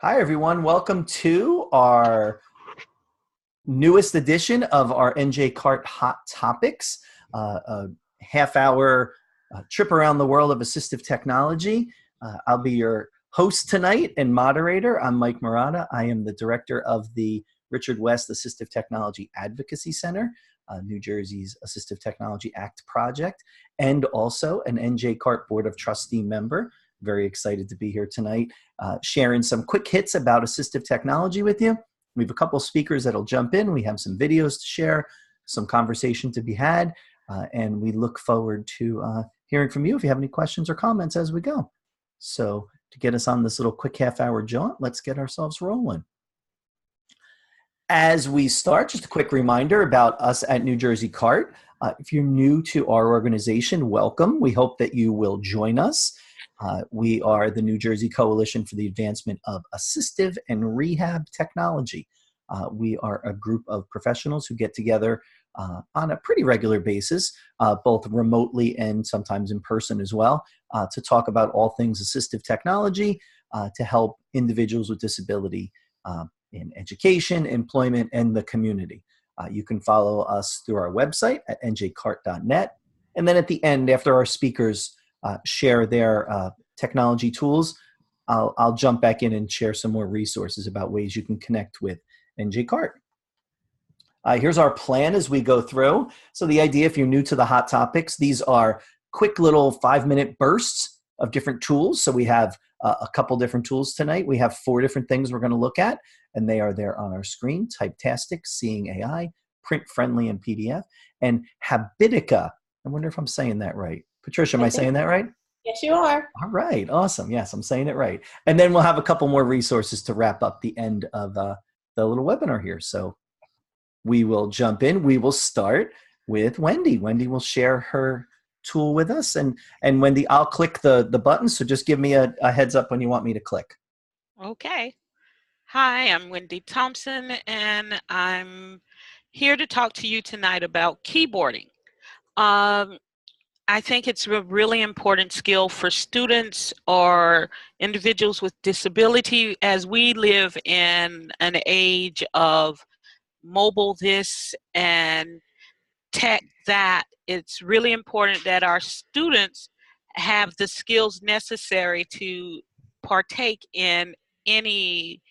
Hi, everyone. Welcome to our newest edition of our NJCART Hot Topics, a half-hour trip around the world of assistive technology. I'll be your host tonight and moderator. I'm Mike Mirada. I am the director of the Richard West Assistive Technology Advocacy Center, New Jersey's Assistive Technology Act project, and also an NJCART Board of Trustee member. Very excited to be here tonight, sharing some quick hits about assistive technology with you. We have a couple speakers that'll jump in. We have some videos to share, some conversation to be had, and we look forward to hearing from you if you have any questions or comments as we go. So to get us on this little quick half-hour jaunt, let's get ourselves rolling. As we start, just a quick reminder about us at New Jersey CART. If you're new to our organization, welcome. We hope that you will join us. We are the New Jersey Coalition for the Advancement of Assistive and Rehab Technology. We are a group of professionals who get together on a pretty regular basis, both remotely and sometimes in person as well, to talk about all things assistive technology to help individuals with disability in education, employment, and the community. You can follow us through our website at njcart.net. And then at the end, after our speakers share their technology tools, I'll jump back in and share some more resources about ways you can connect with NJCART. Here's our plan as we go through. So the idea, if you're new to the Hot Topics, these are quick little 5-minute bursts of different tools. So we have a couple different tools tonight. We have 4 different things we're going to look at, and they are there on our screen: Typetastic, Seeing AI, Print Friendly, and PDF, and Habitica. I wonder if I'm saying that right. Patricia, am I saying that right? Yes, you are. All right. Awesome. Yes, I'm saying it right. And then we'll have a couple more resources to wrap up the end of the little webinar here. So we will jump in. We will start with Wendy. Wendy will share her tool with us. And Wendy, I'll click the button. So just give me a heads up when you want me to click. Okay. Hi, I'm Wendy Thompson, and I'm here to talk to you tonight about keyboarding. I think it's a really important skill for students or individuals with disability, as we live in an age of mobile this and tech that. It's really important that our students have the skills necessary to partake in any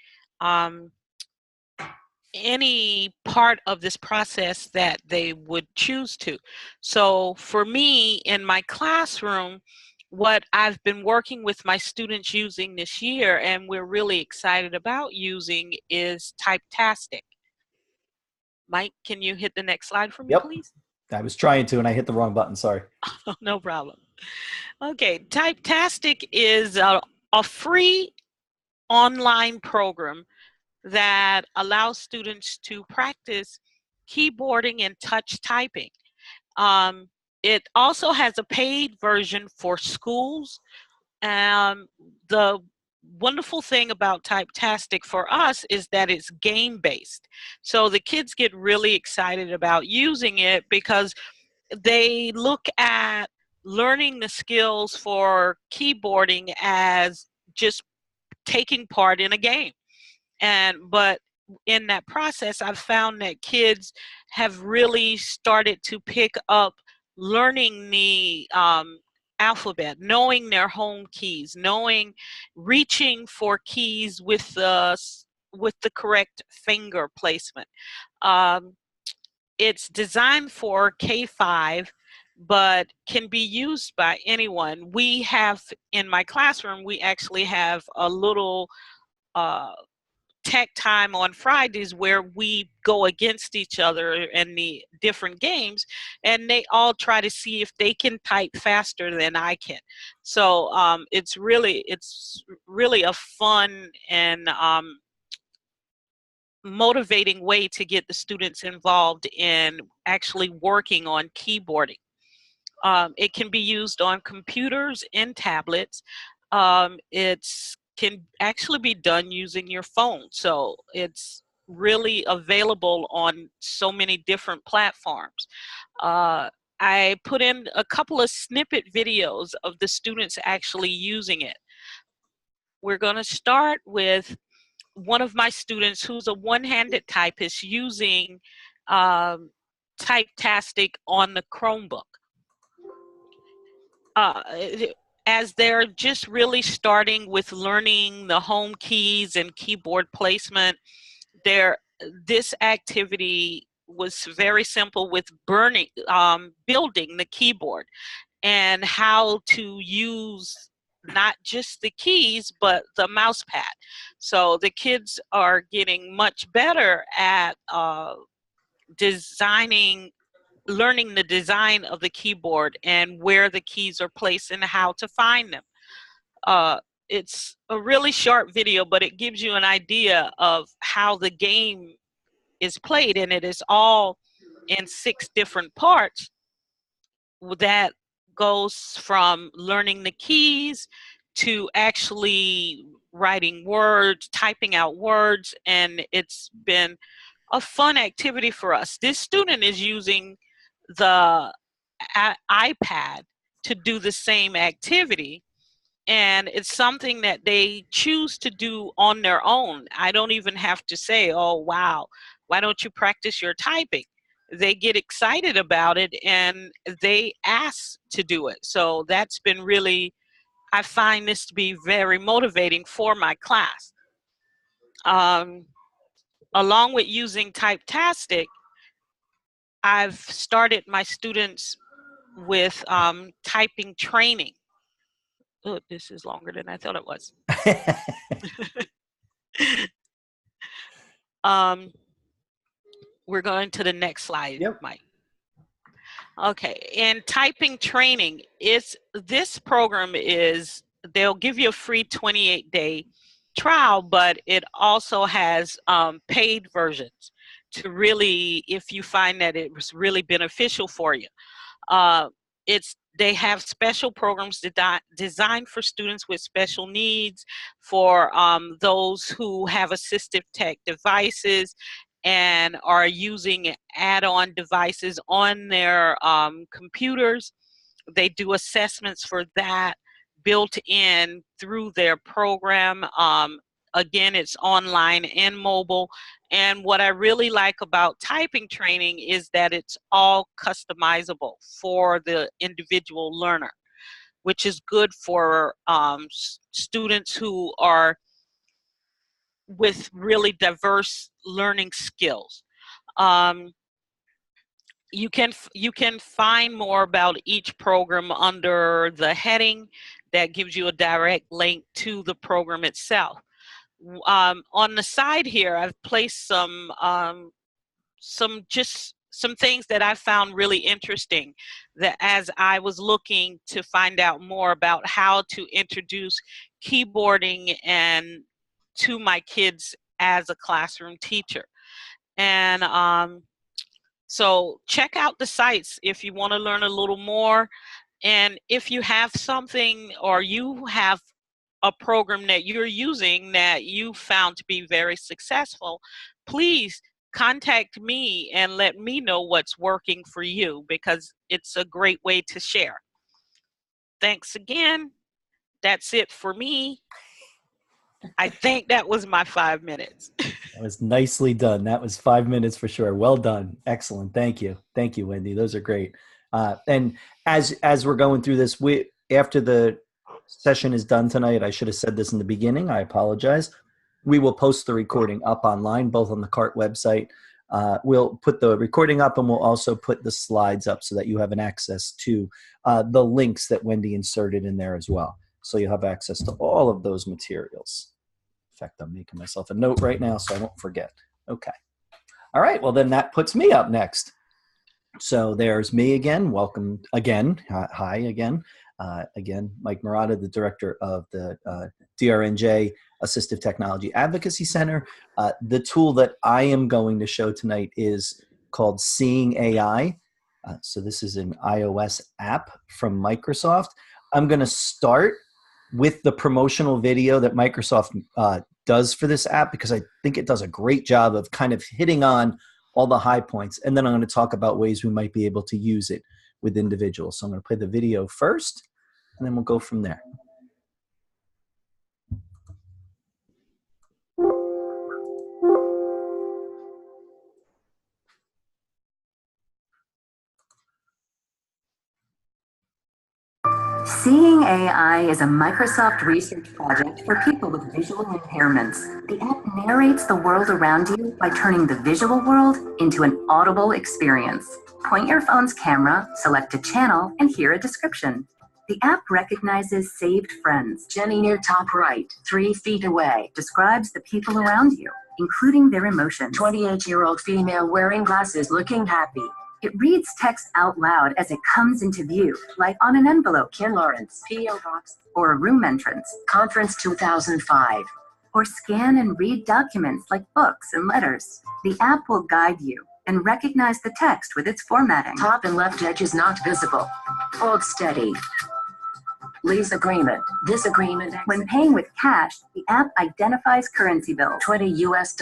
part of this process that they would choose to. So for me, in my classroom, what I've been working with my students using this year, and we're really excited about using, is Typetastic. Mike, can you hit the next slide for me, please? I was trying to, and I hit the wrong button. Sorry. No problem. Okay, Typetastic is a free online program that allows students to practice keyboarding and touch typing. It also has a paid version for schools. The wonderful thing about Typetastic for us is that it's game-based. So the kids get really excited about using it because they look at learning the skills for keyboarding as just taking part in a game. But in that process, I've found that kids have really started to pick up learning the alphabet, knowing their home keys, reaching for keys with the correct finger placement. It's designed for K-5, but can be used by anyone. We have, in my classroom, we actually have a little tech time on Fridays where we go against each other in the different games, and they all try to see if they can type faster than I can. So it's really a fun and motivating way to get the students involved in actually working on keyboarding. It can be used on computers and tablets. It's can actually be done using your phone. So it's really available on so many different platforms. I put in a couple of snippet videos of the students actually using it. We're going to start with one of my students who's a one-handed typist using Typetastic on the Chromebook. Uh, as they're just really starting with learning the home keys and keyboard placement, this activity was very simple with building the keyboard and how to use not just the keys, but the mouse pad. So the kids are getting much better at learning the design of the keyboard and where the keys are placed and how to find them. It's a really short video, but it gives you an idea of how the game is played, and it is all in 6 different parts that goes from learning the keys to actually writing words, typing out words, and it's been a fun activity for us. This student is using the iPad to do the same activity, and it's something that they choose to do on their own. I don't even have to say, oh, wow, why don't you practice your typing? They get excited about it and they ask to do it. So that's been really, I find this to be very motivating for my class. Along with using Typetastic, I've started my students with typing training. Oh, this is longer than I thought it was. We're going to the next slide, Yep. Mike. Okay, and typing training this program is, they'll give you a free 28-day trial, but it also has paid versions to really, if you find that it was really beneficial for you. They have special programs designed for students with special needs, for those who have assistive tech devices and are using add-on devices on their computers. They do assessments for that built in through their program. Again, it's online and mobile. And what I really like about typing training is that it's all customizable for the individual learner, which is good for students who are with really diverse learning skills. You can find more about each program under the heading that gives you a direct link to the program itself. On the side here, I've placed some things that I found really interesting, that as I was looking to find out more about how to introduce keyboarding and to my kids as a classroom teacher. And so check out the sites if you want to learn a little more. And if you have something, or you have a program that you're using that you found to be very successful, please contact me and let me know what's working for you, because it's a great way to share. Thanks again. That's it for me. I think that was my 5 minutes. That was nicely done. That was 5 minutes for sure. Well done. Excellent. Thank you. Thank you, Wendy. Those are great. And as we're going through this, after the session is done tonight, I should have said this in the beginning. I apologize. We will post the recording up online, both on the CART website. We'll put the recording up, and we'll also put the slides up so that you have an access to the links that Wendy inserted in there as well. So you'll have access to all of those materials. In fact, I'm making myself a note right now so I won't forget. Okay. All right. Well, then that puts me up next. So there's me again. Welcome again. Hi again. Again, Mike Mirada, the director of the DRNJ Assistive Technology Advocacy Center. The tool that I am going to show tonight is called Seeing AI. So this is an iOS app from Microsoft. I'm going to start with the promotional video that Microsoft does for this app, because I think it does a great job of kind of hitting on all the high points. And then I'm going to talk about ways we might be able to use it with individuals. So I'm going to play the video first, and then we'll go from there. Seeing AI is a Microsoft research project for people with visual impairments. The app narrates the world around you by turning the visual world into an audible experience. Point your phone's camera, select a channel, and hear a description. The app recognizes saved friends. Jenny near top right, 3 feet away. Describes the people around you, including their emotions. 28-year-old female wearing glasses looking happy. It reads text out loud as it comes into view, like on an envelope. Ken Lawrence, P.O. Box. Or a room entrance. Conference 2005. Or scan and read documents like books and letters. The app will guide you and recognize the text with its formatting. Top and left edge is not visible. Hold steady. Lease agreement. This agreement. When paying with cash, the app identifies currency bills. $20 US.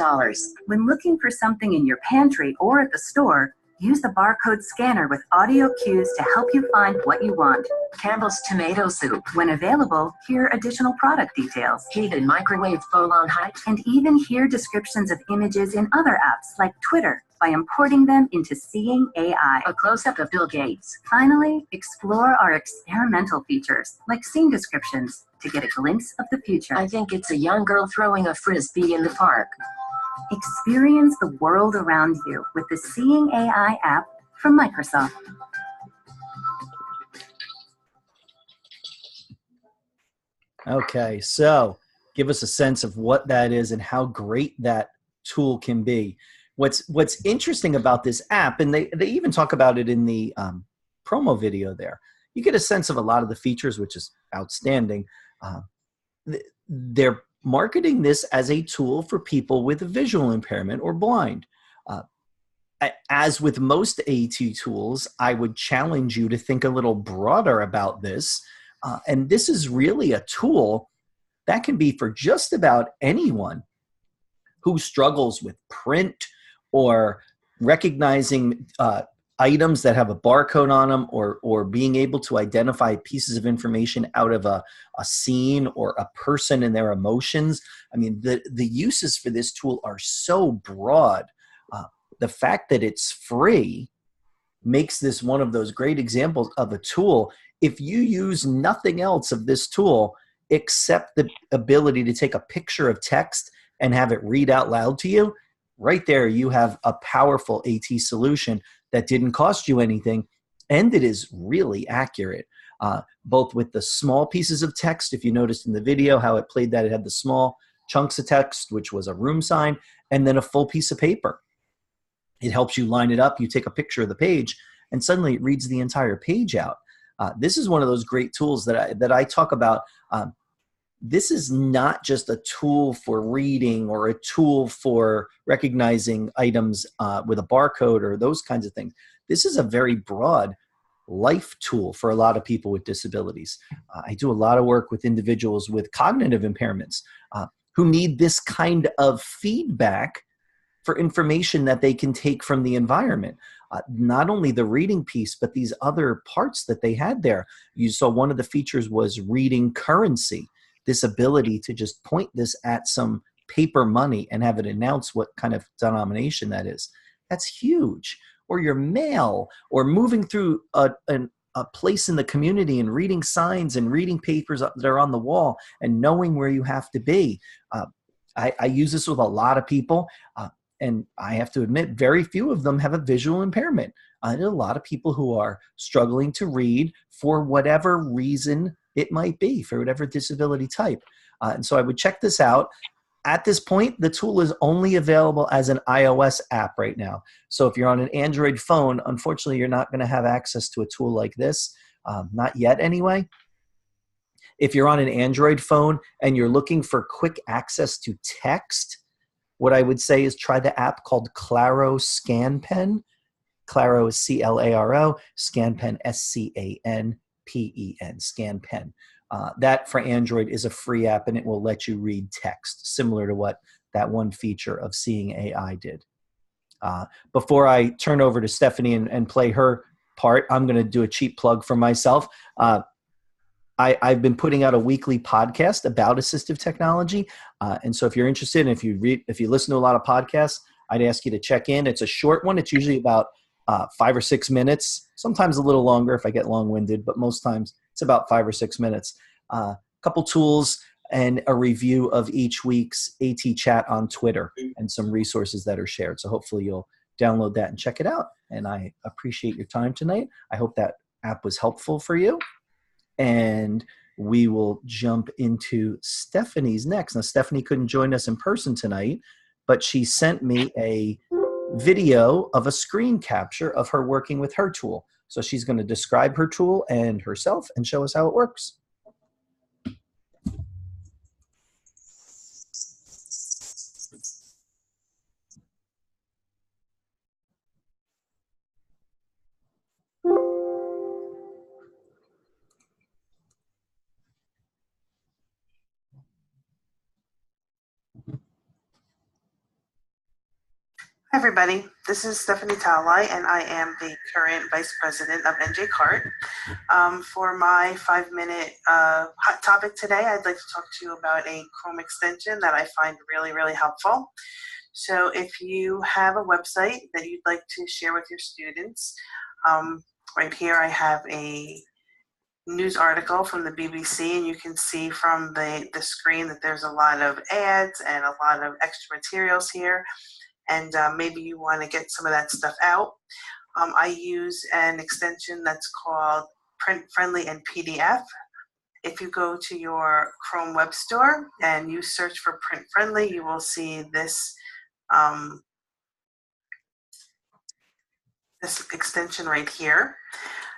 When looking for something in your pantry or at the store, use the barcode scanner with audio cues to help you find what you want. Campbell's tomato soup. When available, hear additional product details. Heated microwave bowl on height. And even hear descriptions of images in other apps like Twitter by importing them into Seeing AI. A close-up of Bill Gates. Finally, explore our experimental features like scene descriptions to get a glimpse of the future. I think it's a young girl throwing a frisbee in the park. Experience the world around you with the Seeing AI app from Microsoft. Okay, so give us a sense of what that is and how great that tool can be. What's interesting about this app, and they even talk about it in the promo video there, you get a sense of a lot of the features, which is outstanding. They're marketing this as a tool for people with visual impairment or blind. As with most AT tools, I would challenge you to think a little broader about this. And this is really a tool that can be for just about anyone who struggles with print or recognizing items that have a barcode on them, or being able to identify pieces of information out of a scene or a person and their emotions. I mean, the uses for this tool are so broad. The fact that it's free makes this one of those great examples of a tool. If you use nothing else of this tool except the ability to take a picture of text and have it read out loud to you, right there you have a powerful AT solution that didn't cost you anything, and it is really accurate, both with the small pieces of text. If you noticed in the video how it played that, it had the small chunks of text, which was a room sign, and then a full piece of paper. It helps you line it up. You take a picture of the page, and suddenly it reads the entire page out. This is one of those great tools that I talk about. This is not just a tool for reading or a tool for recognizing items with a barcode or those kinds of things. This is a very broad life tool for a lot of people with disabilities. I do a lot of work with individuals with cognitive impairments who need this kind of feedback for information that they can take from the environment. Not only the reading piece, but these other parts that they had there. You saw one of the features was reading currency. This ability to just point this at some paper money and have it announce what kind of denomination that is. That's huge. Or your mail, or moving through a place in the community and reading signs and reading papers that are on the wall and knowing where you have to be. I use this with a lot of people, and I have to admit, very few of them have a visual impairment. I know a lot of people who are struggling to read for whatever reason it might be, for whatever disability type. And so I would check this out. At this point, the tool is only available as an iOS app right now. So if you're on an Android phone, unfortunately, you're not going to have access to a tool like this. Not yet, anyway. If you're on an Android phone and you're looking for quick access to text, what I would say is try the app called Claro Scan Pen. Claro is C-L-A-R-O, Scan Pen, S-C-A-N. P-E-N, Scan Pen. That for Android is a free app, and it will let you read text, similar to what that one feature of Seeing AI did. Before I turn over to Stephanie and play her part, I'm going to do a cheap plug for myself. I've been putting out a weekly podcast about assistive technology, and so if you're interested, and if you listen to a lot of podcasts, I'd ask you to check in. It's a short one. It's usually about 5 or 6 minutes, sometimes a little longer if I get long-winded, but most times It's about 5 or 6 minutes. A couple tools and a review of each week's AT Chat on Twitter and some resources that are shared. So hopefully you'll download that and check it out. And I appreciate your time tonight. I hope that app was helpful for you. And we will jump into Stephanie's next. Now, Stephanie couldn't join us in person tonight, but she sent me a video of a screen capture of her working with her tool. So she's going to describe her tool and herself and show us how it works. Hi everybody, this is Stephanie Talai and I am the current Vice President of NJCART. For my 5-minute hot topic today, I'd like to talk to you about a Chrome extension that I find really, really helpful. So if you have a website that you'd like to share with your students, right here I have a news article from the BBC, and you can see from the screen that there's a lot of ads and a lot of extra materials here. And maybe you want to get some of that stuff out. I use an extension that's called Print Friendly and PDF. If you go to your Chrome Web Store and you search for Print Friendly, you will see this this extension right here.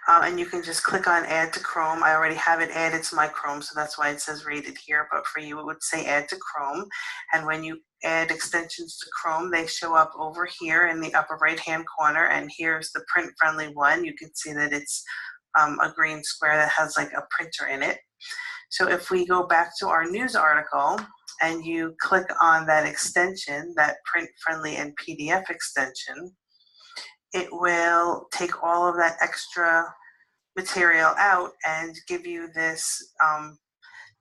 And you can just click on Add to Chrome. I already have it added to my Chrome, so that's why it says rated here. But for you, it would say Add to Chrome. And when you add extensions to Chrome, they show up over here in the upper right-hand corner. And here's the print-friendly one. You can see that it's a green square that has like a printer in it. So if we go back to our news article and you click on that extension, that print-friendly and PDF extension, it will take all of that extra material out and give you this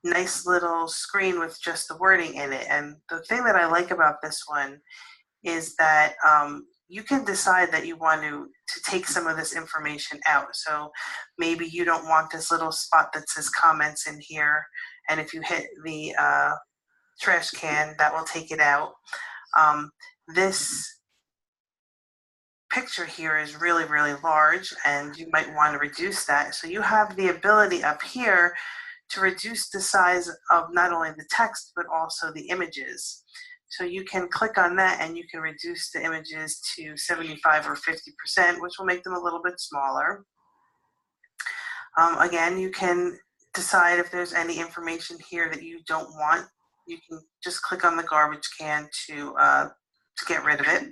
nice little screen with just the wording in it. And the thing that I like about this one is that you can decide that you want to take some of this information out. So maybe you don't want this little spot that says comments in here, and if you hit the trash can, that will take it out. This picture here is really, really large, and you might want to reduce that. So you have the ability up here to reduce the size of not only the text, but also the images. So you can click on that and you can reduce the images to 75 or 50%, which will make them a little bit smaller. Again, you can decide if there's any information here that you don't want. You can just click on the garbage can to get rid of it.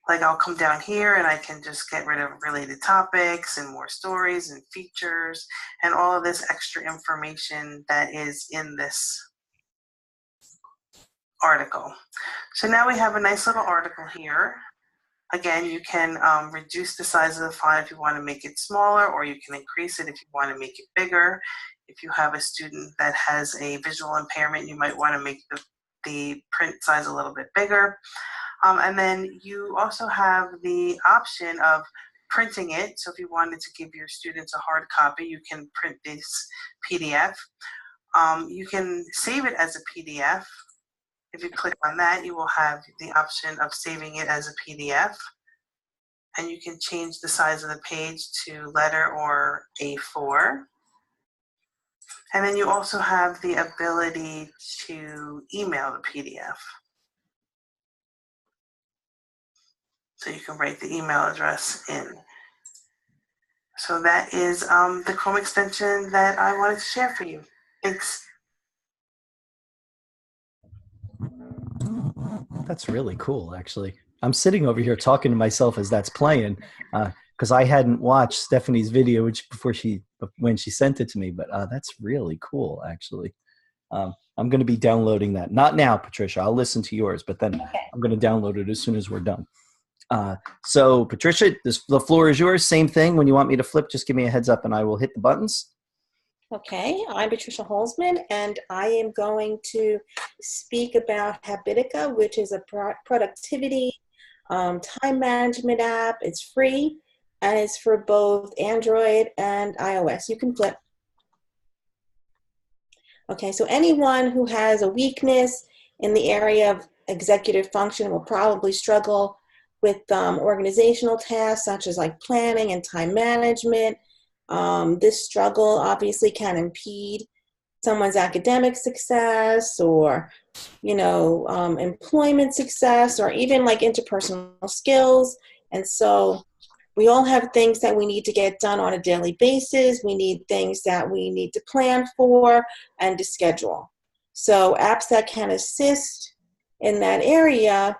Like I'll come down here and I can just get rid of related topics and more stories and features and all of this extra information that is in this article. So now we have a nice little article here. Again, you can reduce the size of the font if you want to make it smaller, or you can increase it if you want to make it bigger. If you have a student that has a visual impairment, you might want to make the print size a little bit bigger. And then you also have the option of printing it. So if you wanted to give your students a hard copy, you can print this PDF. You can save it as a PDF. If you click on that, you will have the option of saving it as a PDF. And you can change the size of the page to letter or A4. And then you also have the ability to email the PDF. So you can write the email address in. So that is the Chrome extension that I wanted to share for you. Thanks. That's really cool, actually. I'm sitting over here talking to myself as that's playing because I hadn't watched Stephanie's video when she sent it to me, but that's really cool, actually. I'm going to be downloading that. Not now, Patricia. I'll listen to yours, but then I'm going to download it as soon as we're done. So Patricia, the floor is yours. Same thing. When you want me to flip, just give me a heads up and I will hit the buttons. Okay, I'm Patricia Holzman, and I am going to speak about Habitica, which is a productivity time management app. It's free. and it's for both Android and iOS. You can flip. Okay, so anyone who has a weakness in the area of executive function will probably struggle with organizational tasks such as like planning and time management. This struggle obviously can impede someone's academic success or, employment success or even like interpersonal skills. And so we all have things that we need to get done on a daily basis. We need things that we need to plan for and to schedule. So apps that can assist in that area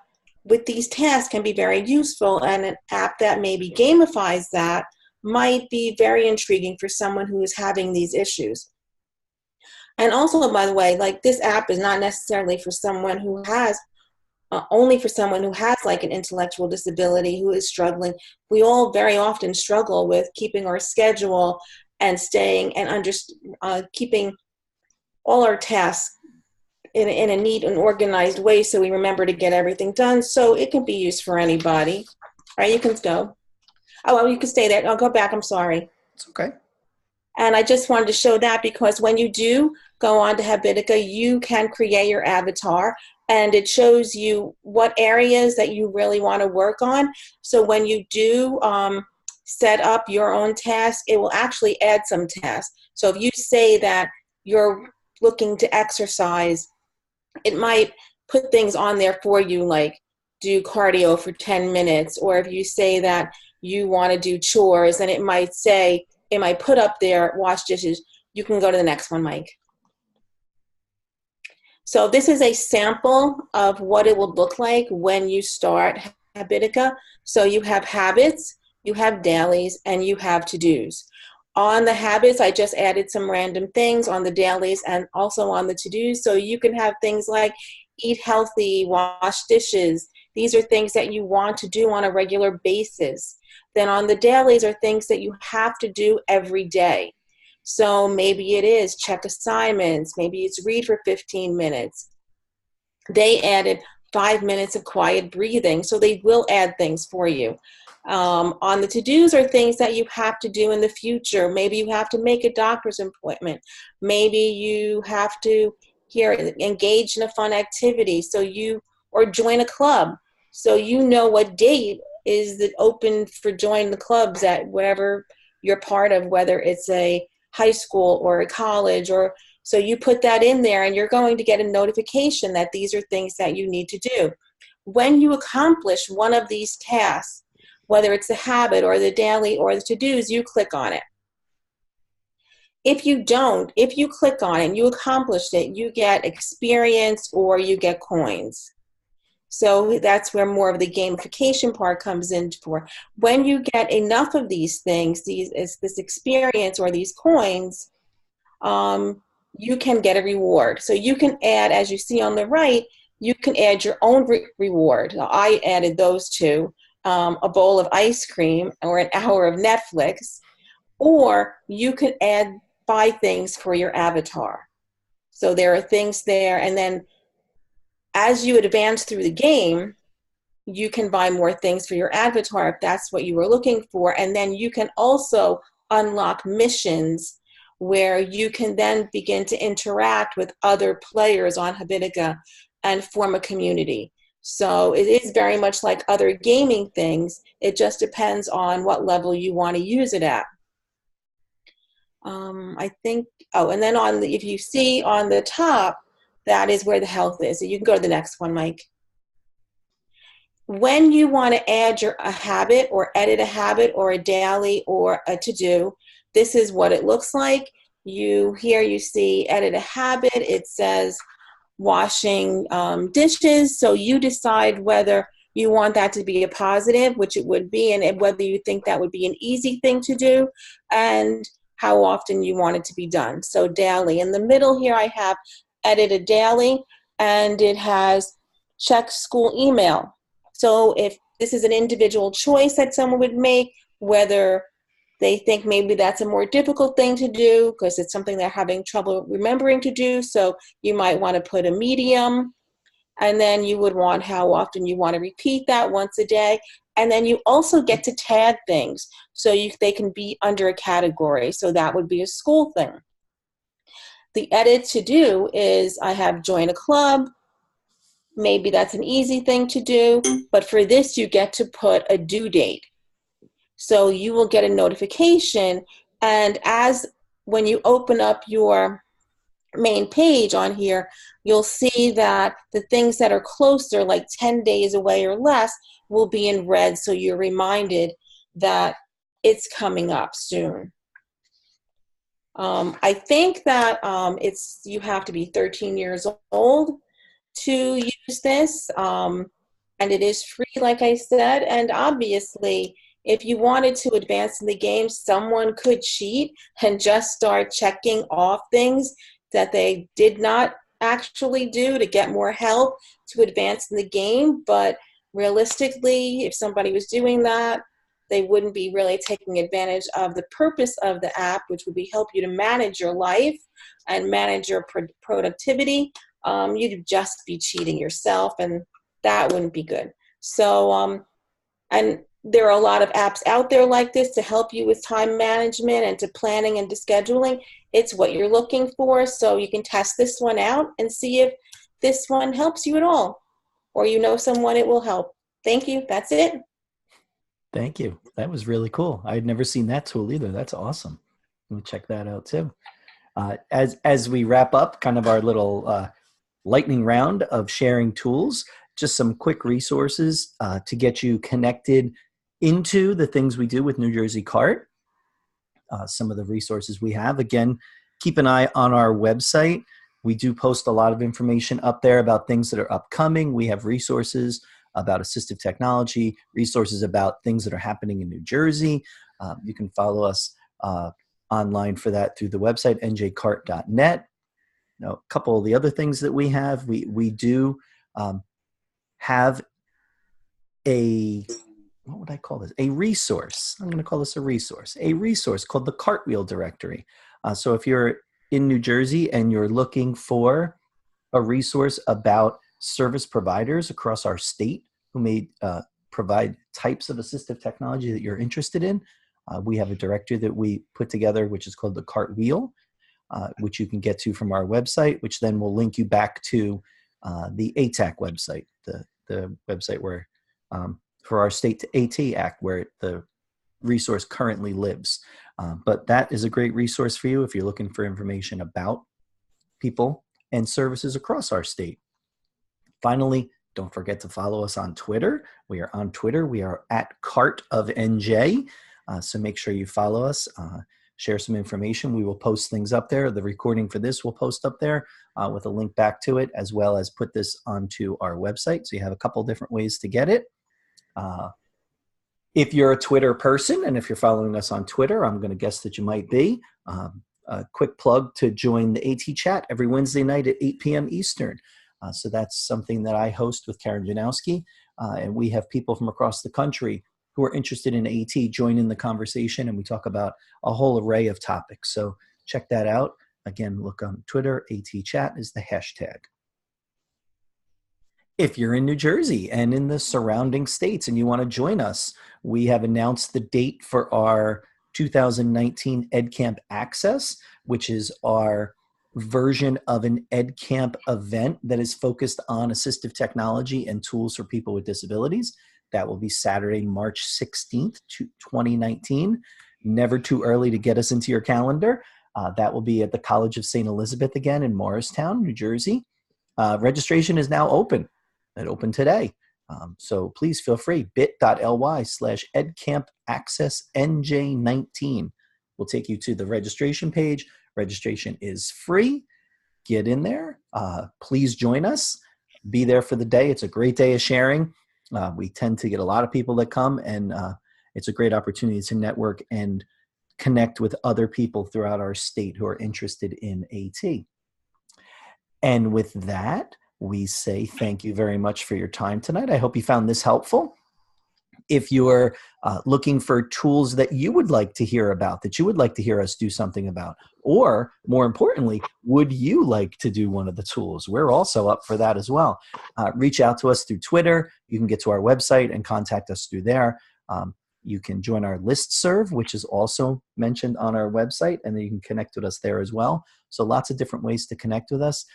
with these tasks can be very useful, and an app that maybe gamifies that might be very intriguing for someone who is having these issues. And also, by the way, like this app is not necessarily for someone who has only for someone who has like an intellectual disability who is struggling. We all very often struggle with keeping our schedule and staying and keeping all our tasks in a neat and organized way so we remember to get everything done. So it can be used for anybody. All right, you can go. Oh, well, you can stay there. I'll go back. I'm sorry. It's okay. And I just wanted to show that because when you do go on to Habitica, you can create your avatar and it shows you what areas that you really want to work on. So when you do set up your own task, it will actually add some tasks. So if you say that you're looking to exercise, it might put things on there for you like do cardio for 10 minutes. Or if you say that you want to do chores, then it might put up there, wash dishes. You can go to the next one, Mike. So this is a sample of what it will look like when you start Habitica. So you have habits, you have dailies, and you have to-dos. On the habits, I just added some random things on the dailies and also on the to-dos. So you can have things like eat healthy, wash dishes. These are things that you want to do on a regular basis. Then on the dailies are things that you have to do every day. So maybe it is check assignments, maybe it's read for 15 minutes. They added 5 minutes of quiet breathing, so they will add things for you. On the to-dos are things that you have to do in the future. Maybe you have to make a doctor's appointment. Maybe you have to engage in a fun activity, or join a club. So you know what date is it open for joining the clubs at whatever you're part of, whether it's a high school or a college, so you put that in there and you're going to get a notification that these are things that you need to do. When you accomplish one of these tasks, whether it's the habit or the daily or the to-dos, you click on it. If you click on it and you accomplished it, you get experience or you get coins. So that's where more of the gamification part comes in for. When you get enough of these things, this experience or these coins, you can get a reward. So you can add, as you see on the right, you can add your own reward. Now, I added those two, a bowl of ice cream or an hour of Netflix, or you can buy things for your avatar. So there are things there, and then as you advance through the game, you can buy more things for your avatar if that's what you were looking for. And then you can also unlock missions where you can then begin to interact with other players on Habitica and form a community. So it is very much like other gaming things. It just depends on what level you want to use it at. And then if you see on the top, that is where the health is. So you can go to the next one, Mike. When you want to add a habit or edit a habit or a daily or a to-do, this is what it looks like. Here you see edit a habit. It says washing dishes. So you decide whether you want that to be a positive, which it would be, and whether you think that would be an easy thing to do, and how often you want it to be done. So daily. In the middle here, I have edit a daily, and it has check school email. So if this is an individual choice that someone would make, whether they think maybe that's a more difficult thing to do because it's something they're having trouble remembering to do, so you might want to put a medium, and then you would want how often you want to repeat that once a day. And then you also get to tag things, so they can be under a category. So that would be a school thing. The edit to do is I have join a club. Maybe that's an easy thing to do, but for this you get to put a due date. So you will get a notification, and when you open up your main page on here, you'll see that the things that are closer, like 10 days away or less, will be in red, so you're reminded that it's coming up soon. I think that you have to be 13 years old to use this, and it is free, like I said. And obviously, if you wanted to advance in the game, someone could cheat and just start checking off things that they did not actually do to get more help to advance in the game. But realistically, if somebody was doing that, they wouldn't be really taking advantage of the purpose of the app, which would be help you to manage your life and manage your productivity. You'd just be cheating yourself, and that wouldn't be good. So, and there are a lot of apps out there like this to help you with time management and to planning and to scheduling. It's what you're looking for, so you can test this one out and see if this one helps you at all, or you know someone it will help. Thank you. That's it. Thank you. That was really cool. I had never seen that tool either. That's awesome. We'll check that out too. As we wrap up kind of our little lightning round of sharing tools, just some quick resources to get you connected into the things we do with New Jersey CART. Some of the resources we have. Again, keep an eye on our website. We do post a lot of information up there about things that are upcoming. We have resources about assistive technology, resources about things that are happening in New Jersey. You can follow us online for that through the website, njcart.net. Now, a couple of the other things that we have, we do have what would I call this? A resource. I'm going to call this a resource called the Cartwheel Directory. So if you're in New Jersey and you're looking for a resource about service providers across our state who may provide types of assistive technology that you're interested in, we have a directory that we put together, which is called the Cartwheel, which you can get to from our website, which then will link you back to the ATAC website, the website where for our State to AT Act, where the resource currently lives. But that is a great resource for you if you're looking for information about people and services across our state. Finally, don't forget to follow us on Twitter. We are on Twitter. We are at CART of NJ. So make sure you follow us, share some information. We will post things up there. The recording for this will post up there with a link back to it, as well as put this onto our website. So you have a couple different ways to get it. If you're a Twitter person, and if you're following us on Twitter, I'm going to guess that you might be. A quick plug to join the AT chat every Wednesday night at 8 p.m. Eastern. So that's something that I host with Karen Janowski, and we have people from across the country who are interested in AT join in the conversation, and we talk about a whole array of topics. So check that out. Again, look on Twitter. AT chat is the hashtag. If you're in New Jersey and in the surrounding states and you want to join us, we have announced the date for our 2019 EdCamp Access, which is our version of an EdCamp event that is focused on assistive technology and tools for people with disabilities. That will be Saturday, March 16th, 2019. Never too early to get us into your calendar. That will be at the College of St. Elizabeth again in Morristown, New Jersey. Registration is now open. It opened today. So please feel free. bit.ly/EdCampAccessNJ19 will take you to the registration page. Registration is free. Get in there. Please join us. Be there for the day. It's a great day of sharing. We tend to get a lot of people that come, and it's a great opportunity to network and connect with other people throughout our state who are interested in AT. And with that, we say thank you very much for your time tonight. I hope you found this helpful. If you're looking for tools that you would like to hear about, that you would like to hear us do something about, or more importantly, would you like to do one of the tools? We're also up for that as well. Reach out to us through Twitter. You can get to our website and contact us through there. You can join our listserv, which is also mentioned on our website, and then you can connect with us there as well. So lots of different ways to connect with us.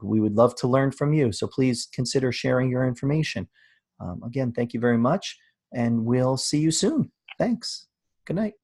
We would love to learn from you, so please consider sharing your information. Again, thank you very much, and we'll see you soon. Thanks. Good night.